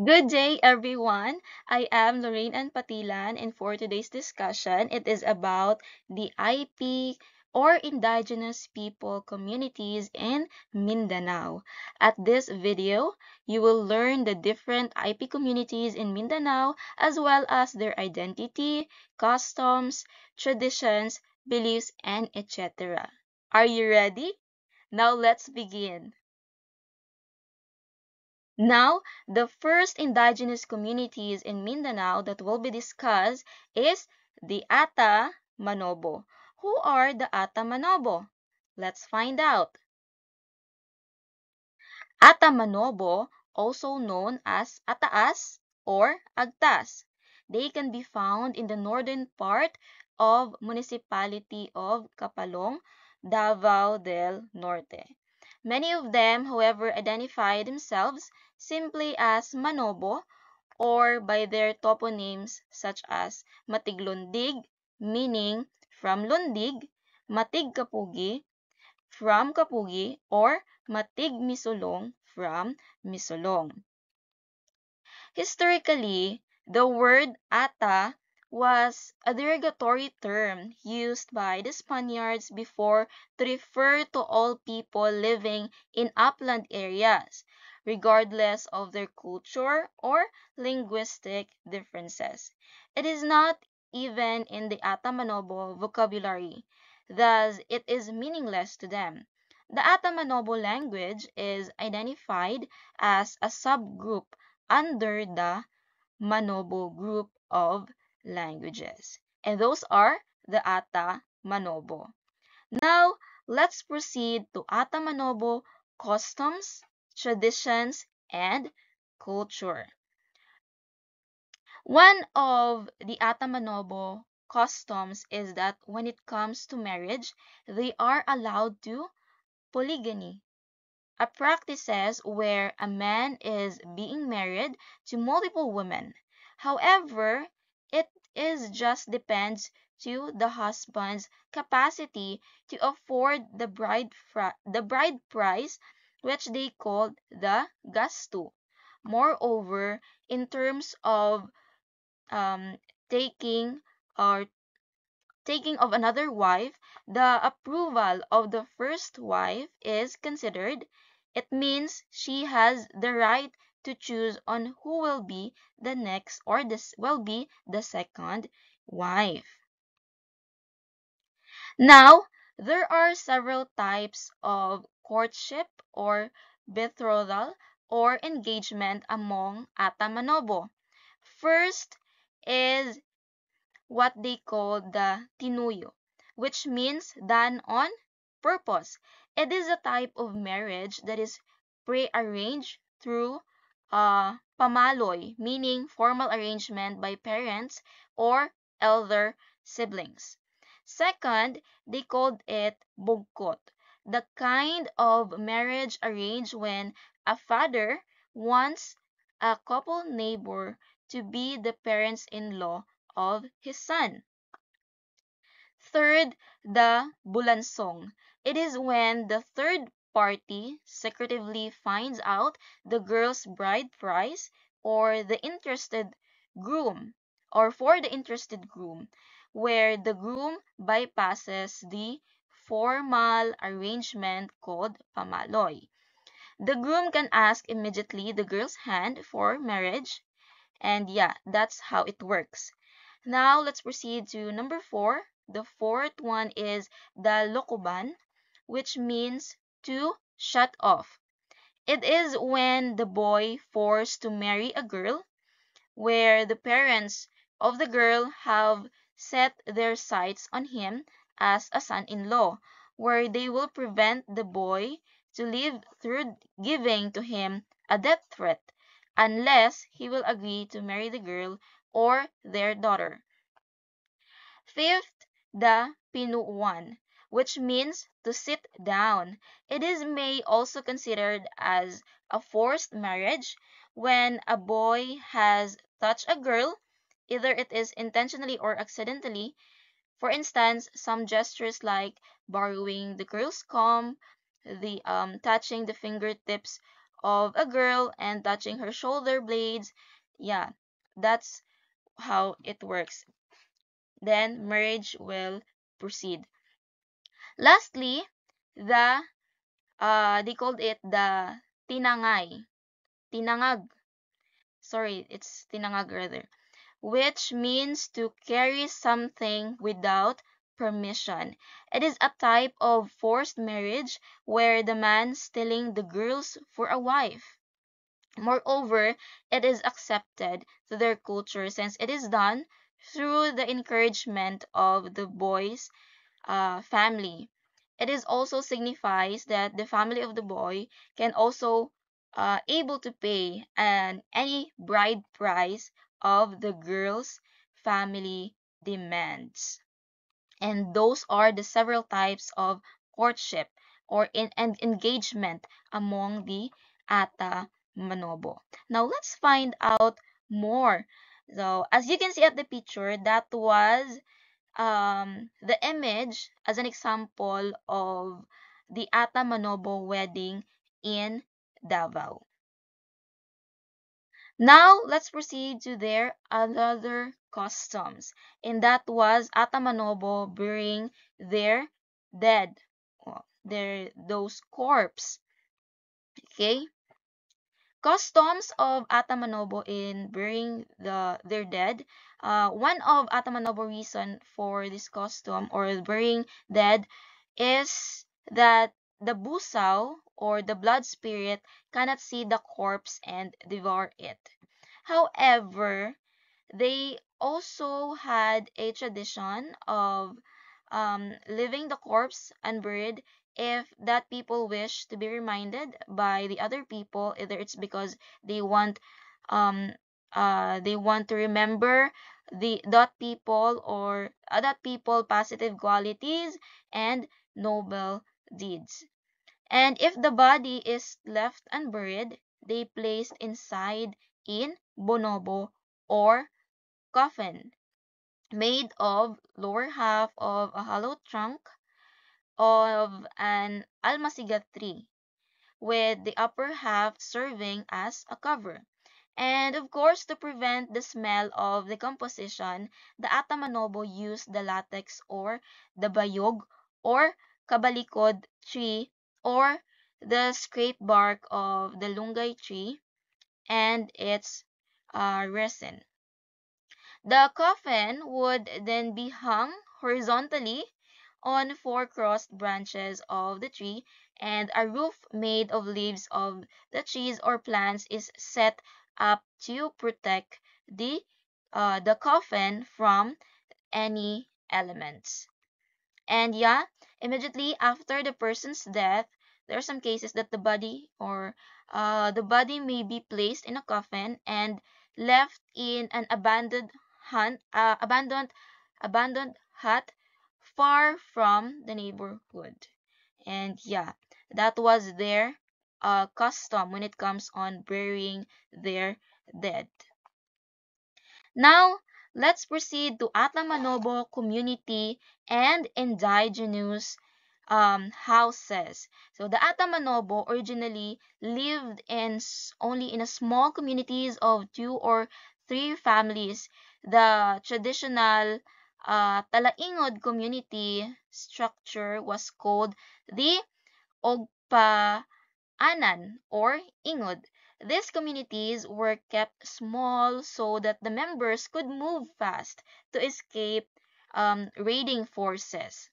Good day, everyone. I am Lorraine Ann Patilan, and for today's discussion, it is about the IP or Indigenous People communities in Mindanao. At this video, you will learn the different IP communities in Mindanao as well as their identity, customs, traditions, beliefs, and etc. Are you ready? Now let's begin. Now, the first indigenous communities in Mindanao that will be discussed is the Ata Manobo. Who are the Ata Manobo? Let's find out. Ata Manobo, also known as Ataas or Agtas. They can be found in the northern part of municipality of Capalong, Davao del Norte. Many of them, however, identify themselves simply as Manobo or by their toponyms such as Matiglundig, meaning from Lundig, Matigkapugi, from Kapugi, or Matigmisulong, from Misulong. Historically, the word "ata" was a derogatory term used by the Spaniards before to refer to all people living in upland areas, regardless of their culture or linguistic differences. It is not even in the Atamanobo vocabulary, thus it is meaningless to them. The Atamanobo language is identified as a subgroup under the Manobo group of languages. And those are the Ata Manobo. Now, let's proceed to Ata Manobo customs, traditions, and culture. One of the Ata Manobo customs is that when it comes to marriage, they are allowed to polygamy. A practices where a man is being married to multiple women. However, it is just depends to the husband's capacity to afford the bride price, which they call the gasto. Moreover, in terms of um, taking or taking of another wife, the approval of the first wife is considered. It means she has the right to choose on who will be the next or this will be the second wife. Now, there are several types of courtship or betrothal or engagement among Atamanobo. First is what they call the tinuyo, which means done on purpose. It is a type of marriage that is pre-arranged through pamaloy, meaning formal arrangement by parents or elder siblings. Second, they called it bugkot, the kind of marriage arranged when a father wants a couple neighbor to be the parents-in-law of his son. Third, the bulansong. It is when the third party secretively finds out the girl's bride price or the interested groom or for the interested groom, where the groom bypasses the formal arrangement called pamaloy. The groom can ask immediately the girl's hand for marriage, and yeah, that's how it works. Now let's proceed to number 4. The fourth one is the lokoban, which means to shut off. It is when the boy forced to marry a girl where the parents of the girl have set their sights on him as a son-in-law, where they will prevent the boy to live through giving to him a death threat unless he will agree to marry the girl or their daughter. Fifth, the pinuuan, which means to sit down. It is may also considered as a forced marriage when a boy has touched a girl, either it is intentionally or accidentally. For instance, some gestures like borrowing the girl's comb, the touching the fingertips of a girl and touching her shoulder blades. Yeah, that's how it works. Then marriage will proceed. Lastly, the they called it the tinangay. Tinangag. Sorry, it's tinangag rather, which means to carry something without permission. It is a type of forced marriage where the man stealing the girls for a wife. Moreover, it is accepted to their culture since it is done through the encouragement of the boy's family. It is also signifies that the family of the boy can also able to pay any bride price of the girl's family demands. And those are the several types of courtship or and engagement among the Ata Manobo. Now let's find out more. So as you can see at the picture, that was the image as an example of the Ata Manobo wedding in Davao. Now let's proceed to their other customs, and that was Ata Manobo burying their dead, their those corpse. Okay, customs of Atamanobo in burying their dead. One of Atamanobo reason for this custom or burying dead is that the busaw or the blood spirit cannot see the corpse and devour it. However, they also had a tradition of leaving the corpse unburied if that people wish to be reminded by the other people, either it's because they want um they want to remember the that people or that people positive qualities and noble deeds. And if the body is left unburied, they placed inside in bonobo or coffin made of lower half of a hollow trunk of an almasiga tree, with the upper half serving as a cover. And of course, to prevent the smell of decomposition, the Atamanobo used the latex or the bayog or kabalikod tree or the scrape bark of the lungay tree and its resin. The coffin would then be hung horizontally on four crossed branches of the tree, and a roof made of leaves of the trees or plants is set up to protect the coffin from any elements. And yeah, immediately after the person's death, there are some cases that the body may be placed in a coffin and left in an abandoned hut far from the neighborhood. And yeah, that was their custom when it comes on burying their dead. Now, let's proceed to Atlamanobo community and indigenous houses. So the Atamanobo originally lived in only in a small communities of two or three families. The traditional Talaingod community structure was called the Ogpa Anan or Ingod. These communities were kept small so that the members could move fast to escape raiding forces.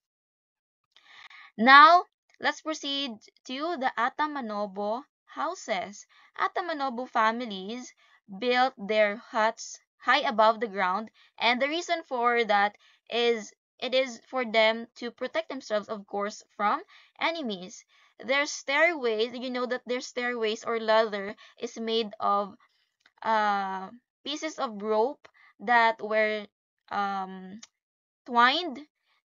Now, let's proceed to the Atamanobo houses. Atamanobo families built their huts high above the ground, and the reason for that is it is for them to protect themselves, of course, from enemies. Their stairways, you know that their stairways or ladder is made of uh, pieces of rope that were um, twined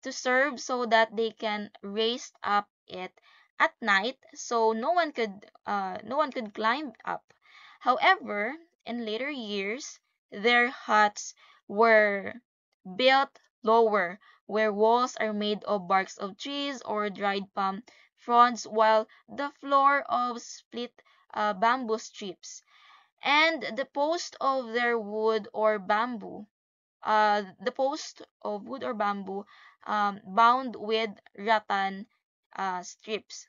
to serve so that they can raise up it at night so no one could climb up. However, in later years, their huts were built lower, where walls are made of barks of trees or dried palm fronds, while the floor of split bamboo strips, and the post of their wood or bamboo, the post of wood or bamboo bound with rattan strips.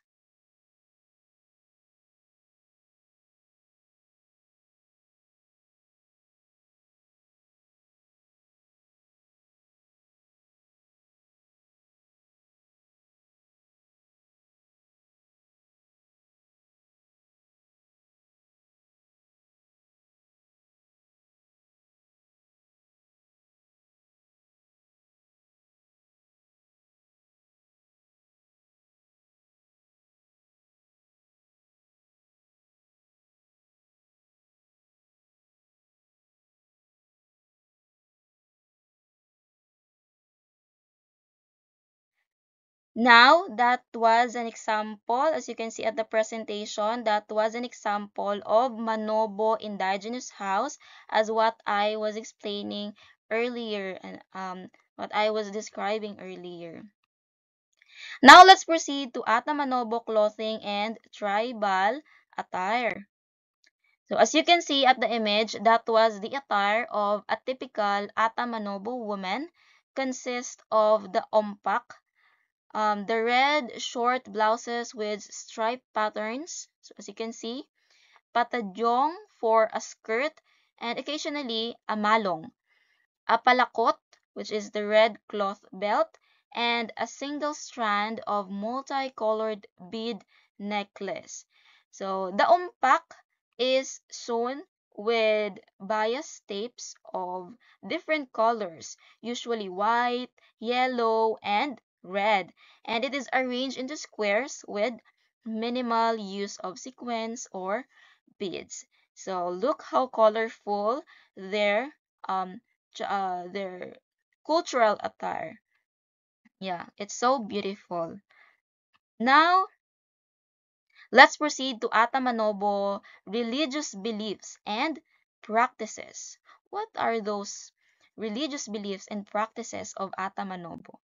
Now, that was an example, as you can see at the presentation, that was an example of Manobo indigenous house, as what I was explaining earlier, and what I was describing earlier. Now, let's proceed to Ata Manobo clothing and tribal attire. So, as you can see at the image, that was the attire of a typical Ata Manobo woman, consists of the ompak, the red short blouses with striped patterns, so as you can see, patadyong for a skirt, and occasionally a malong, a palakot, which is the red cloth belt, and a single strand of multicolored bead necklace. So the umpak is sewn with bias tapes of different colors, usually white, yellow, and red, and it is arranged into squares with minimal use of sequins or beads. So look how colorful their um their cultural attire. Yeah, it's so beautiful. Now, let's proceed to Atamanobo religious beliefs and practices. What are those religious beliefs and practices of Atamanobo?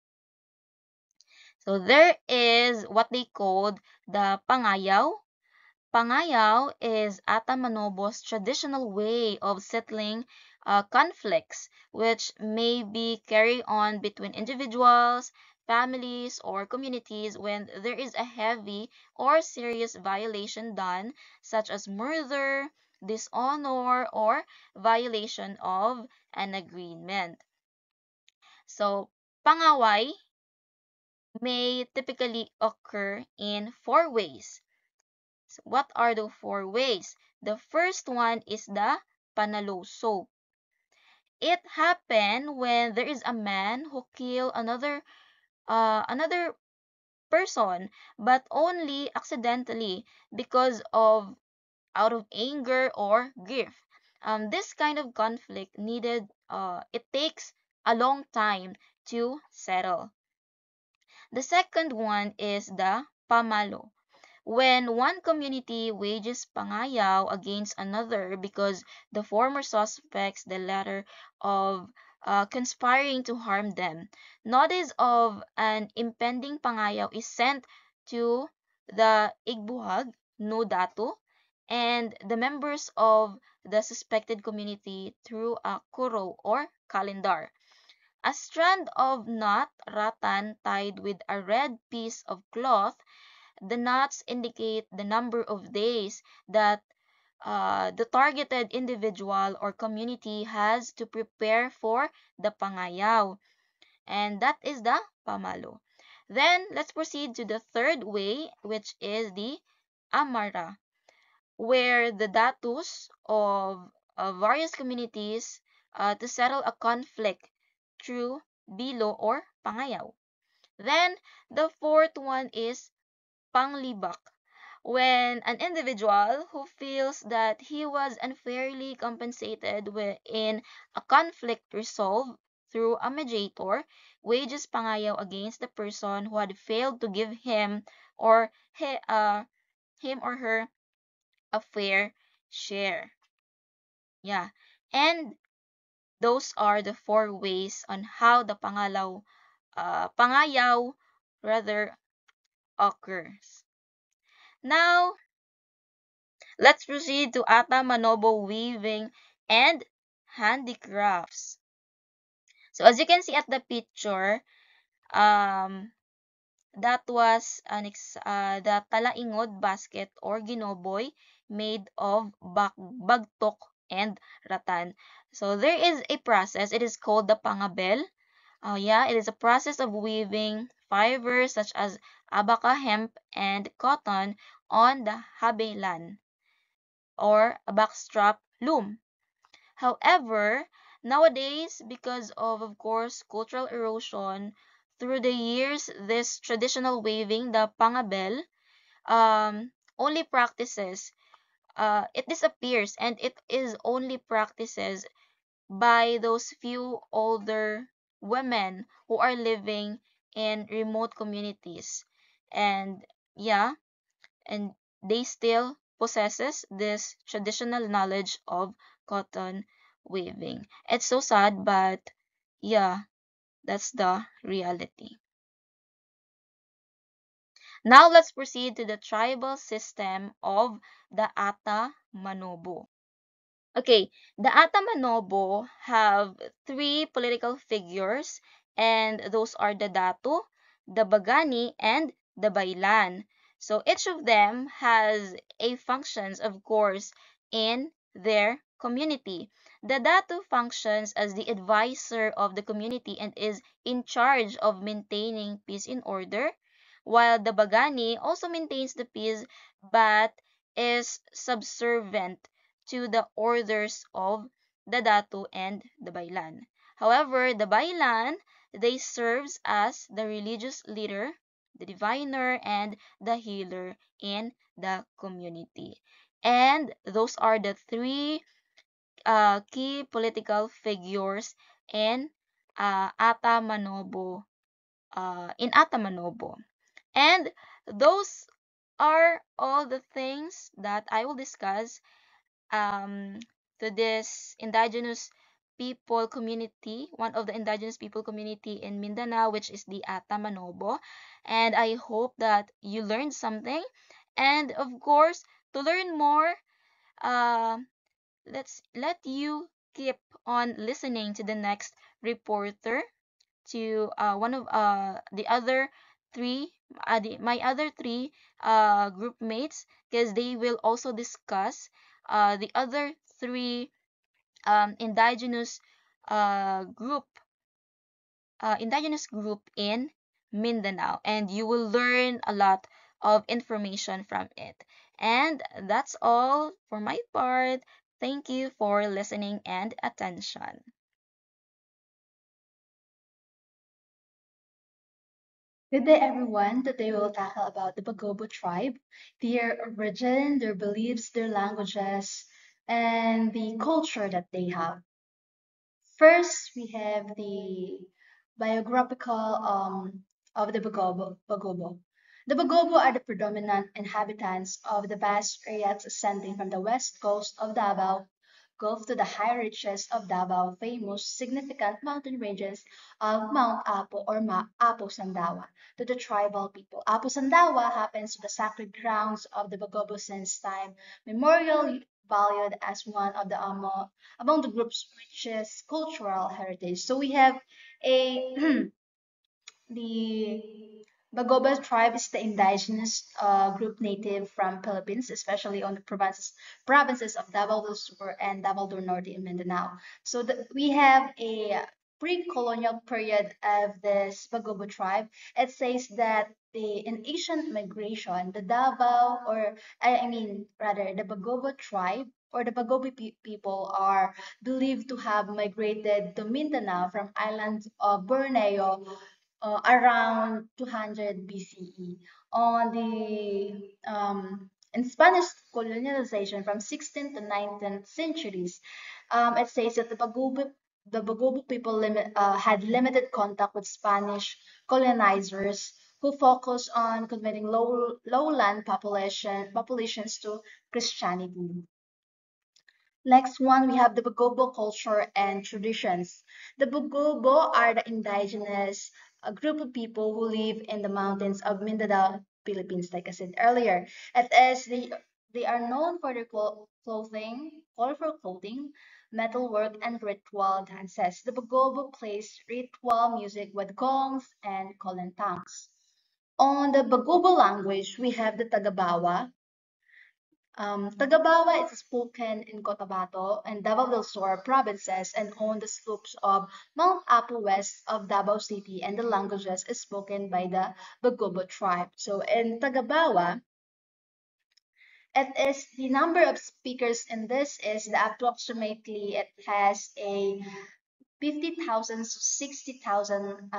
So there is what they called the Pangayaw. Pangayaw is Atamanobo's traditional way of settling conflicts, which may be carried on between individuals, families, or communities when there is a heavy or serious violation done, such as murder, dishonor, or violation of an agreement. So, pangaway may typically occur in four ways. So what are the four ways? The first one is the panaloso. It happened when there is a man who kill another person, but only accidentally because of out of anger or grief. This kind of conflict needed it takes a long time to settle. The second one is the pamalo. When one community wages pangayaw against another because the former suspects the latter of conspiring to harm them, notice of an impending pangayaw is sent to the Igbuhag, Nudatu, and the members of the suspected community through a kuro or calendar. A strand of knot rattan tied with a red piece of cloth. The knots indicate the number of days that the targeted individual or community has to prepare for the pangayaw, and that is the pamalo. Then let's proceed to the third way, which is the amara, where the datus of various communities to settle a conflict through bilo or pangayaw. Then the fourth one is panglibak, when an individual who feels that he was unfairly compensated in a conflict resolved through a mediator wages pangayaw against the person who had failed to give or him or her a fair share. Yeah. And those are the four ways on how the pangayaw rather occurs. Now, Let's proceed to Ata Manobo weaving and handicrafts. So as you can see at the picture, um, that was the talaingod basket or ginoboy made of bagtok and ratan. So there is a process. It is called the pangabel. Yeah, it is a process of weaving fibers such as abaca, hemp, and cotton on the habelan or a backstrap loom. However, nowadays, because of course, cultural erosion, through the years, this traditional weaving, the pangabel, only practices, it disappears and it is only practices by those few older women who are living in remote communities. And yeah, and they still possesses this traditional knowledge of cotton weaving. It's so sad, but yeah, that's the reality. Now let's proceed to the tribal system of the Ata Manobo. Okay, the Atamanobo have three political figures, and those are the Datu, the Bagani, and the Bailan. So each of them has a functions, of course, in their community. The Datu functions as the advisor of the community and is in charge of maintaining peace and order, while the Bagani also maintains the peace but is subservient to the orders of the Datu and the Bailan. However, the Bailan, they serves as the religious leader, the diviner, and the healer in the community. And those are the three key political figures in Atamanobo, And those are all the things that I will discuss um, to this indigenous people community, one of the indigenous people community in Mindanao, which is the Atamanobo. And I hope that you learned something. And of course, to learn more, uh, let you keep on listening to the next reporter, to one of the other three my other three group mates, because they will also discuss the other three indigenous group in Mindanao, and you will learn a lot of information from it. And that's all for my part. Thank you for listening and attention. Good day, everyone. Today we'll tackle about the Bagobo tribe, their origin, their beliefs, their languages, and the culture that they have. First, we have the biographical of the Bagobo. The Bagobo are the predominant inhabitants of the vast areas extending from the west coast of Davao Gulf to the high reaches of Davao, famous significant mountain ranges of Mount Apo or Apo Sandawa to the tribal people. Apo Sandawa happens to the sacred grounds of the Bagobo since time memorial, valued as one of the among the group's richest cultural heritage. So we have a the Bagoba tribe is the indigenous group native from Philippines, especially on the provinces of Davao del Sur and Davao del Norte in Mindanao. So we have a pre-colonial period of this Bagobo tribe. It says that in ancient migration, the Davao, or I mean rather the Bagobo tribe or the Bagobi people are believed to have migrated to Mindanao from islands of Borneo around 200 BCE. On the in Spanish colonialization from 16th to 19th centuries, it says that the Bagubo people had limited contact with Spanish colonizers who focused on converting lowland populations to Christianity. Next one, we have the Bagobo culture and traditions. The Bagobo are the indigenous group of people who live in the mountains of Mindanao, Philippines, like I said earlier. It is They are known for their colorful clothing, metalwork, and ritual dances. The Bagobo plays ritual music with gongs and kolentangs. On the Bagobo language, we have the Tagabawa. Tagabawa is spoken in Cotabato and Davao del Sur provinces and on the slopes of Mount Apo west of Davao City, and the languages is spoken by the Bagobo tribe. So in Tagabawa, it is the number of speakers in this is the approximately it has a 50,000 to 60,000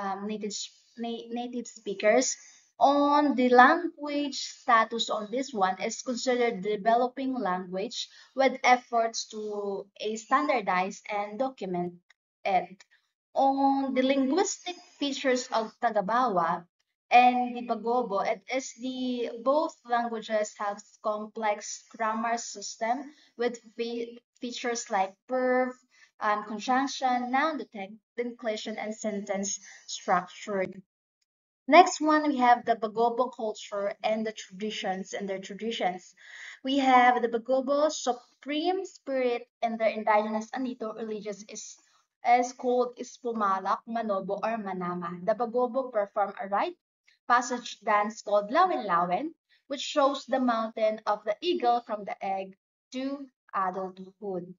native speakers. On the language status on this one is considered developing language with efforts to a standardize and document it. On the linguistic features of Tagabawa and the Bagobo, it is the both languages have complex grammar system with features like verb, conjunction, noun declension, and sentence structure. Next one, we have the Bagobo culture and the traditions and their traditions. We have the Bagobo supreme spirit and their indigenous Anito religious is called Ispumalak, Manobo, or Manama. The Bagobo perform a rite passage dance called Lawin Lawin, which shows the mountain of the eagle from the egg to adulthood.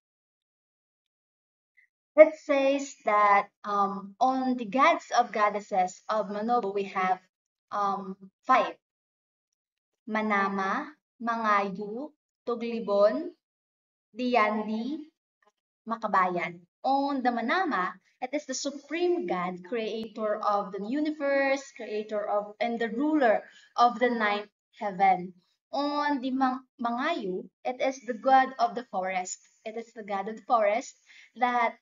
It says that on the gods of goddesses of Manobo we have five: Manama, Mangayu, Tuglibon, Diyandi, Makabayan. On the Manama, it is the supreme God, creator of the universe, creator of and the ruler of the ninth heaven. On the Mangayu, it is the god of the forest. It is the god of the forest that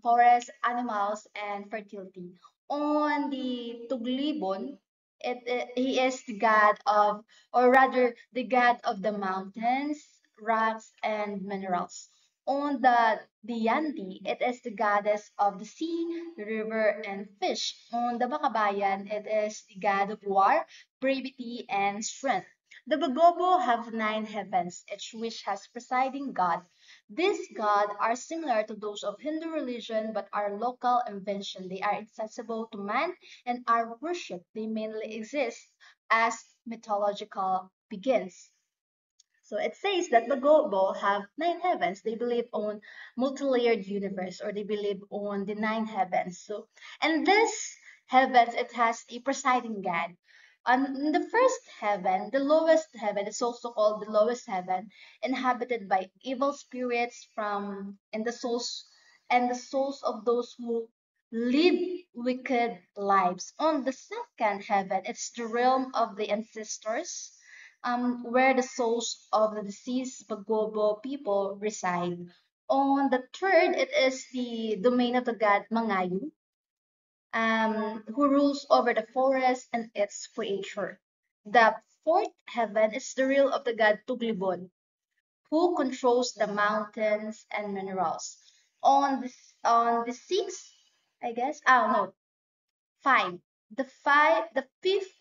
forest, animals, and fertility. On the Tuglibon, he is the god of, or rather, the god of the mountains, rocks, and minerals. On the Dianti, it is the goddess of the sea, the river, and fish. On the Bakabayan, it is the god of war, bravery, and strength. The Bagobo have nine heavens, each which has presiding god. These gods are similar to those of Hindu religion but are local invention. They are accessible to man and are worshipped. They mainly exist as mythological begins. So it says that the Gobo have nine heavens. They believe on multi-layered universe, or they believe on the nine heavens. So, and this heavens, it has a presiding God. On the first heaven, the lowest heaven, is also called the lowest heaven, inhabited by evil spirits from and the souls of those who live wicked lives. On the second heaven, it's the realm of the ancestors, where the souls of the deceased Bagobo people reside. On the third, it is the domain of the god Mangayu, who rules over the forest and its creature. The fourth heaven is the realm of the god Tuglibon, who controls the mountains and minerals. On the sixth, I guess, oh no, five. The fifth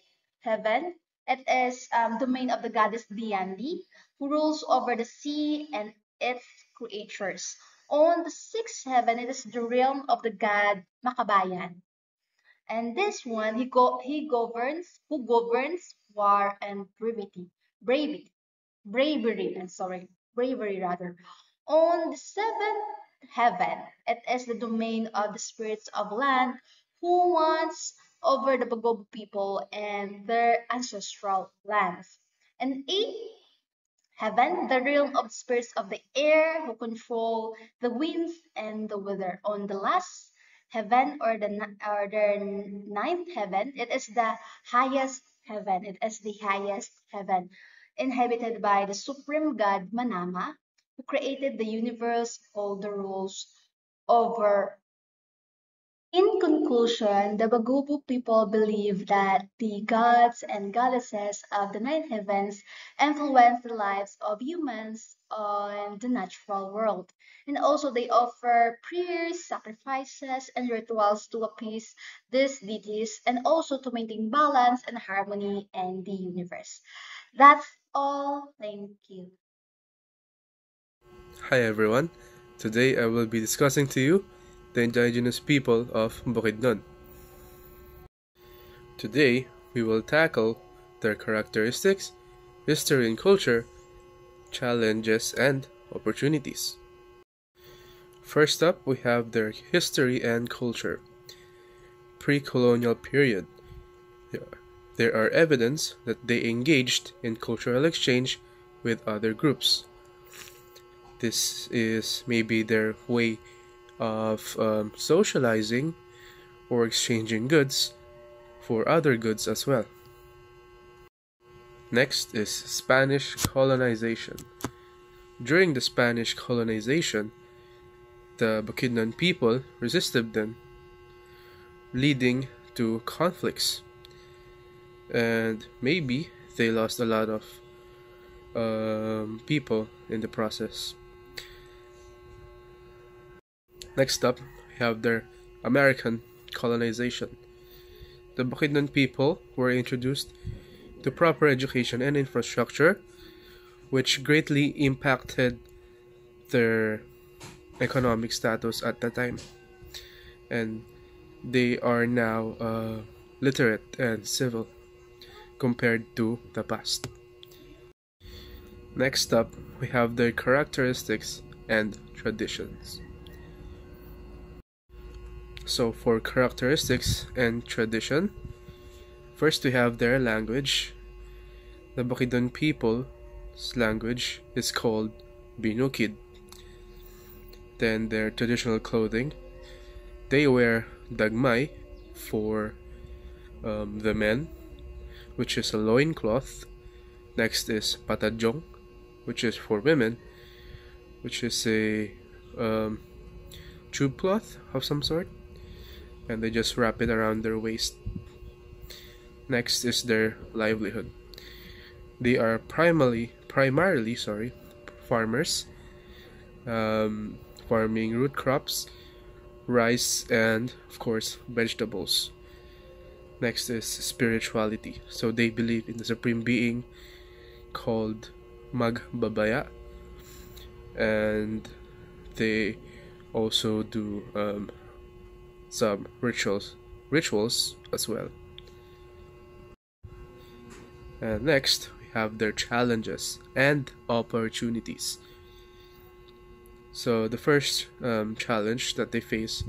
heaven, it is domain of the goddess Diandi, who rules over the sea and its creatures. On the sixth heaven, it is the realm of the god Makabayan. And this one, who governs war and bravery, bravery rather. On the seventh heaven, it is the domain of the spirits of land who wants over the Bagobo people and their ancestral lands. And eighth heaven, the realm of spirits of the air who control the winds and the weather. On the last heaven, or the ninth heaven, it is the highest heaven. It is the highest heaven, inhabited by the supreme god Manama, who created the universe, all the rules over. In conclusion, the Bagubu people believe that the gods and goddesses of the nine heavens influence the lives of humans on the natural world. And also they offer prayers, sacrifices, and rituals to appease these deities and also to maintain balance and harmony in the universe. That's all. Thank you. Hi everyone. Today I will be discussing to you the indigenous people of Bukidnon. Today we will tackle their characteristics, history and culture, challenges and opportunities. First up, we have their history and culture. Pre-colonial period. There are evidence that they engaged in cultural exchange with other groups. This is maybe their way of socializing or exchanging goods for other goods as well. Next is Spanish colonization. During the Spanish colonization, the Bukidnon people resisted them, leading to conflicts. And maybe they lost a lot of people in the process. Next up, we have their American colonization. The Bukidnon people were introduced to proper education and infrastructure, which greatly impacted their economic status at that time. And they are now literate and civil compared to the past. Next up, we have their characteristics and traditions. So, for characteristics and tradition, first we have their language. The Bukidnon people's language is called Binukid. Then their traditional clothing. They wear dagmay for the men, which is a loincloth. Next is patadjong, which is for women, which is a tube cloth of some sort, and they just wrap it around their waist. Next is their livelihood. They are primarily farmers, farming root crops, rice, and of course vegetables. Next is spirituality. So they believe in the supreme being called Magbabaya, and they also do some rituals as well. And next, we have their challenges and opportunities. So the first challenge that they face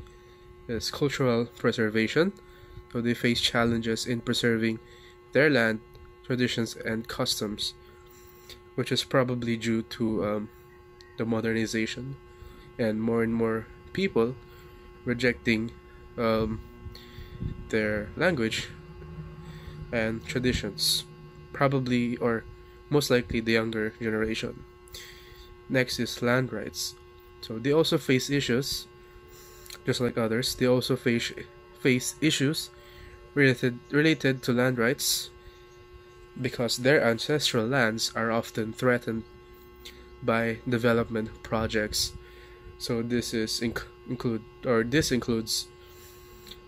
is cultural preservation. So they face challenges in preserving their land, traditions, and customs, which is probably due to the modernization and more people rejecting their language and traditions, probably or most likely the younger generation. Next is land rights. So they also face issues, just like others. They also face issues related to land rights because their ancestral lands are often threatened by development projects. So this includes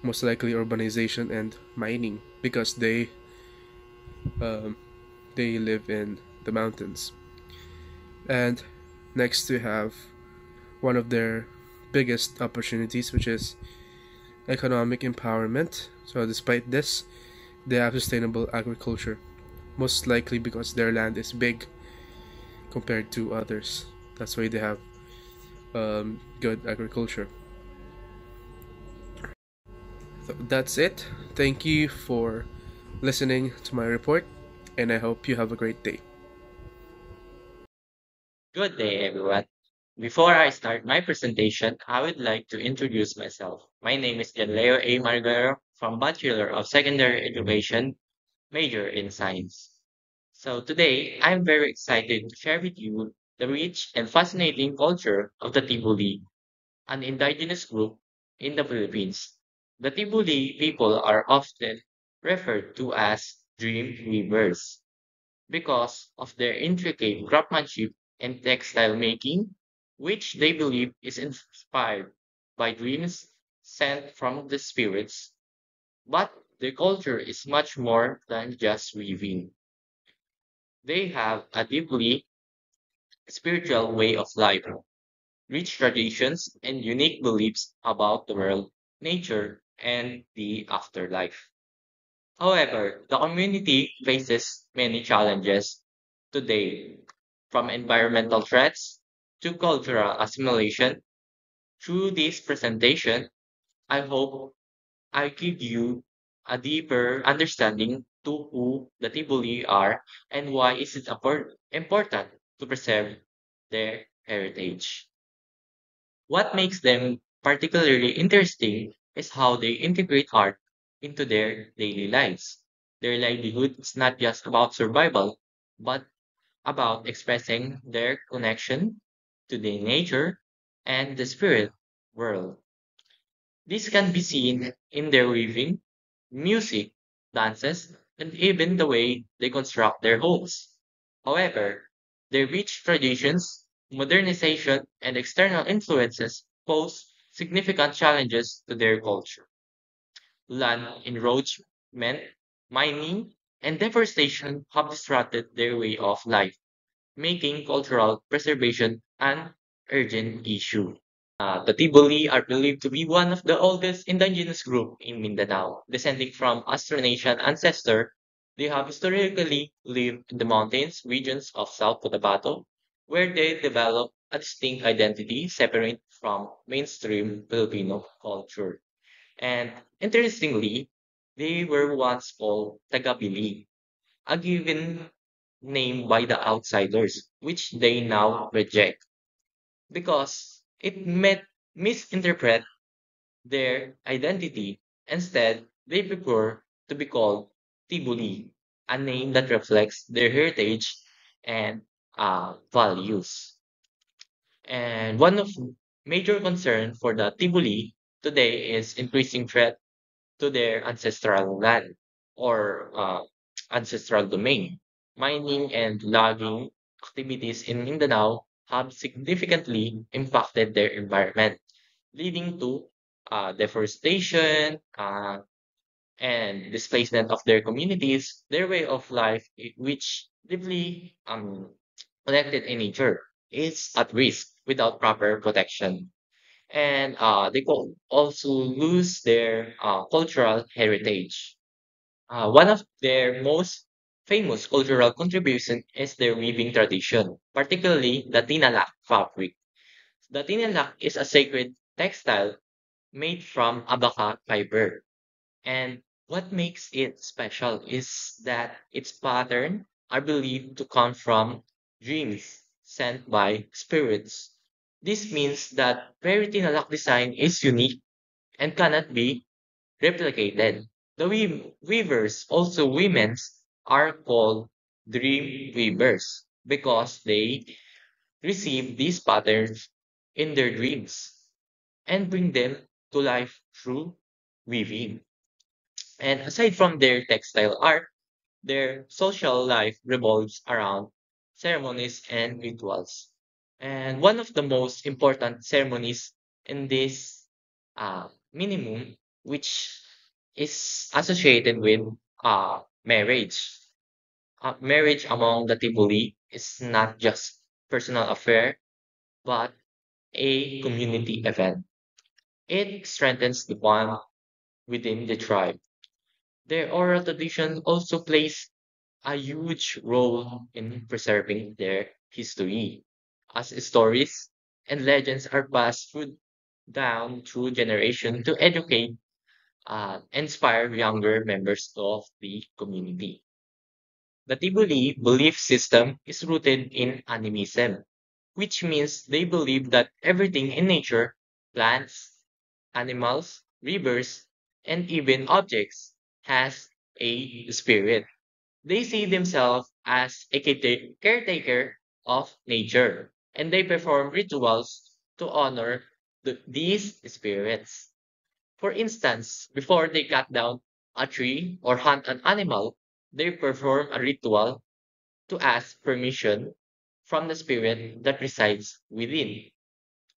most likely urbanization and mining because they live in the mountains. And next we have one of their biggest opportunities, which is economic empowerment. So despite this, they have sustainable agriculture, most likely because their land is big compared to others. That's why they have good agriculture. So that's it. Thank you for listening to my report, and I hope you have a great day. Good day, everyone. Before I start my presentation, I would like to introduce myself. My name is Leo A. Margaro from Bachelor of Secondary Education, major in Science. So today, I'm very excited to share with you the rich and fascinating culture of the Tibuli, an indigenous group in the Philippines. The Tibuli people are often referred to as dream weavers because of their intricate craftsmanship and textile making, which they believe is inspired by dreams sent from the spirits. But their culture is much more than just weaving. They have a deeply spiritual way of life. rich traditions, and unique beliefs about the world, nature, and the afterlife. However, the community faces many challenges today, from environmental threats to cultural assimilation. Through this presentation, I hope I give you a deeper understanding to who the Tibuli are and why is it important to preserve their heritage. What makes them particularly interesting is how they integrate art into their daily lives. Their livelihood is not just about survival, but about expressing their connection to the nature and the spirit world. This can be seen in their weaving, music, dances, and even the way they construct their homes. However, their rich traditions, modernization, and external influences pose significant challenges to their culture. Land encroachment, mining, and deforestation have disrupted their way of life, making cultural preservation an urgent issue. The Tiboli are believed to be one of the oldest indigenous group in Mindanao. Descending from Austronesian ancestor, they have historically lived in the mountains regions of South Cotabato, where they developed a distinct identity separate from mainstream Filipino culture. And interestingly, they were once called Tagabili, a given name by the outsiders, which they now reject because it misinterpret their identity. Instead, they prefer to be called Tibuli, a name that reflects their heritage and values. And one of major concern for the Tibuli today is increasing threat to their ancestral land or ancestral domain. Mining and logging activities in Mindanao have significantly impacted their environment, leading to deforestation and displacement of their communities, their way of life, which deeply connected in nature, is at risk without proper protection. And they could also lose their cultural heritage. One of their most famous cultural contribution is their weaving tradition, particularly the tinalak fabric. The tinalak is a sacred textile made from abaca fiber. And what makes it special is that its pattern are believed to come from dreams sent by spirits. This means that fairy tinalak design is unique and cannot be replicated. The weavers, also women's, are called dream weavers because they receive these patterns in their dreams and bring them to life through weaving. And aside from their textile art, their social life revolves around ceremonies and rituals. And one of the most important ceremonies in this minimum, which is associated with marriage. Marriage among the Tibuli is not just personal affair, but a community event. It strengthens the bond within the tribe. Their oral tradition also plays a huge role in preserving their history, as stories and legends are passed down through generation to educate inspire younger members of the community. The Tibuli belief system is rooted in animism, which means they believe that everything in nature, plants, animals, rivers, and even objects, has a spirit. They see themselves as a caretaker of nature, and they perform rituals to honor these spirits. For instance, before they cut down a tree or hunt an animal, they perform a ritual to ask permission from the spirit that resides within.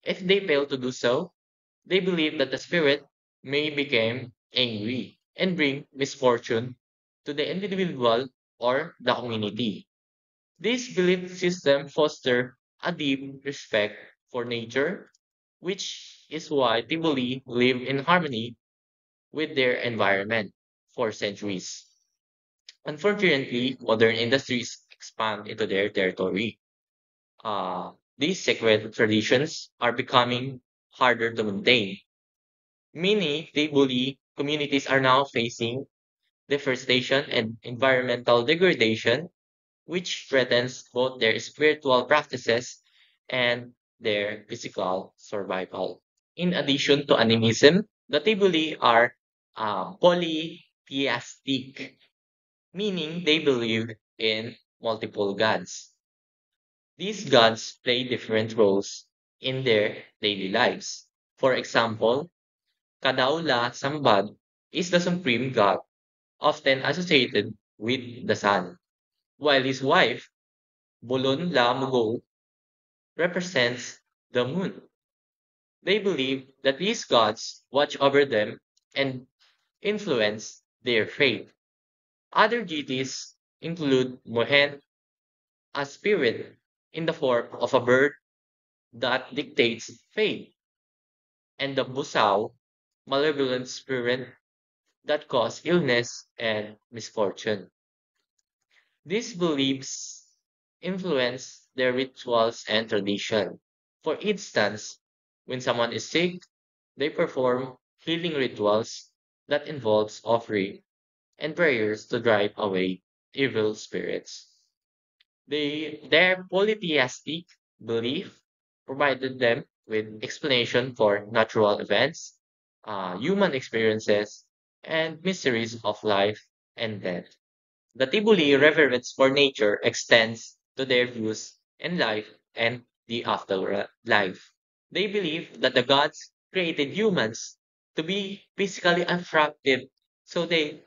If they fail to do so, they believe that the spirit may become angry and bring misfortune to the individual or the community. This belief system fosters a deep respect for nature, which is why Tibuli live in harmony with their environment for centuries. Unfortunately, modern industries expand into their territory. These sacred traditions are becoming harder to maintain. Many Tibuli communities are now facing deforestation and environmental degradation, which threatens both their spiritual practices and their physical survival. In addition to animism, the Tibuli are polytheistic, meaning they believe in multiple gods. These gods play different roles in their daily lives. For example, Kadaula Sambad is the supreme god, often associated with the sun, while his wife, Bulon La Mugol, represents the moon. They believe that these gods watch over them and influence their fate. Other deities include Mohen, a spirit in the form of a bird that dictates fate, and the Busao, malevolent spirit that cause illness and misfortune. These beliefs influence their rituals and tradition. For instance, when someone is sick, they perform healing rituals that involves offering and prayers to drive away evil spirits. Their polytheistic belief provided them with explanation for natural events, human experiences, and mysteries of life and death. The Tibuli reverence for nature extends to their views in life and the afterlife. They believe that the gods created humans to be physically attractive so they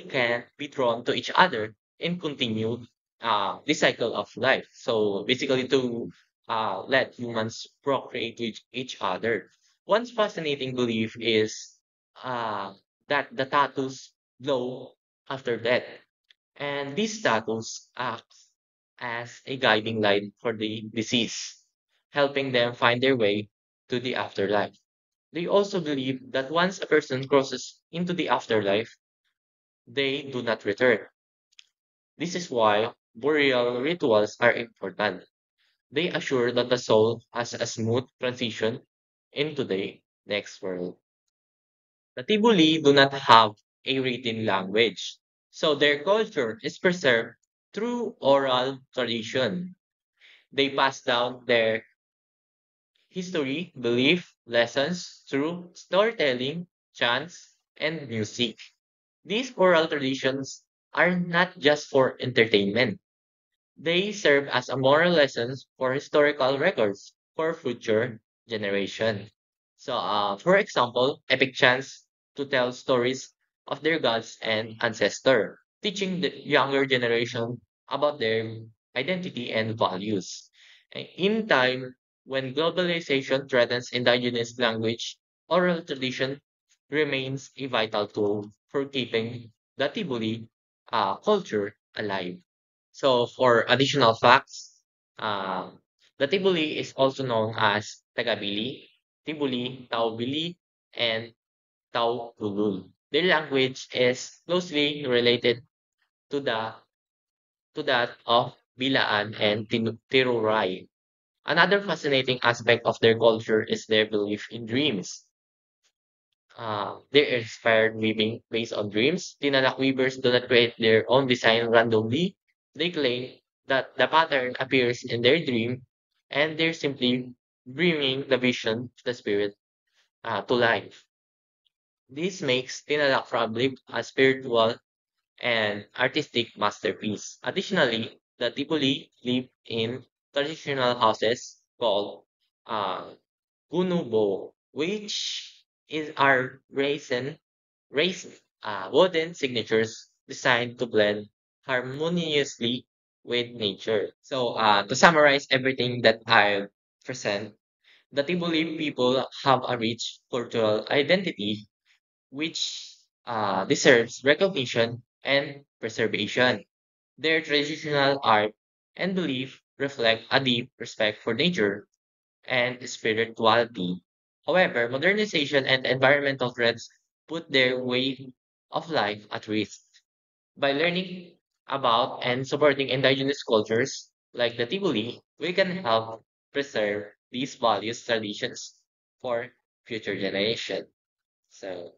can be drawn to each other and continue the cycle of life. So basically to let humans procreate with each other. One fascinating belief is uh, that the tattoos glow after death, and this status acts as a guiding light for the deceased, helping them find their way to the afterlife. They also believe that once a person crosses into the afterlife, they do not return. This is why burial rituals are important. They assure that the soul has a smooth transition into the next world. The Tibuli do not have a written language, so their culture is preserved through oral tradition. They pass down their history, belief, lessons through storytelling, chants, and music. These oral traditions are not just for entertainment. They serve as a moral lessons for historical records for future generation. So, for example, epic chants to tell stories of their gods and ancestor, teaching the younger generation about their identity and values. And in time, when globalization threatens indigenous language, oral tradition remains a vital tool for keeping the Tibuli culture alive. So for additional facts, the Tibuli is also known as Tagabili, Tibuli, Taubili, and Taubulul. Their language is closely related to the to that of Bilaan and Tiruray. Another fascinating aspect of their culture is their belief in dreams. They're inspired weaving based on dreams. Tinalak weavers do not create their own design randomly. They claim that the pattern appears in their dream and they're simply bringing the vision of the spirit to life. This makes Tinalak Fabric a spiritual and artistic masterpiece. Additionally, the Tipoli live in traditional houses called uh, Gunubo, which is our raised wooden signatures designed to blend harmoniously with nature. So, to summarize everything that I present, the Tiboli people have a rich cultural identity which deserves recognition and preservation. Their traditional art and belief reflect a deep respect for nature, and spirituality. However, modernization and environmental threats put their way of life at risk. By learning about and supporting indigenous cultures like the Tibuli, we can help preserve these values traditions for future generations. So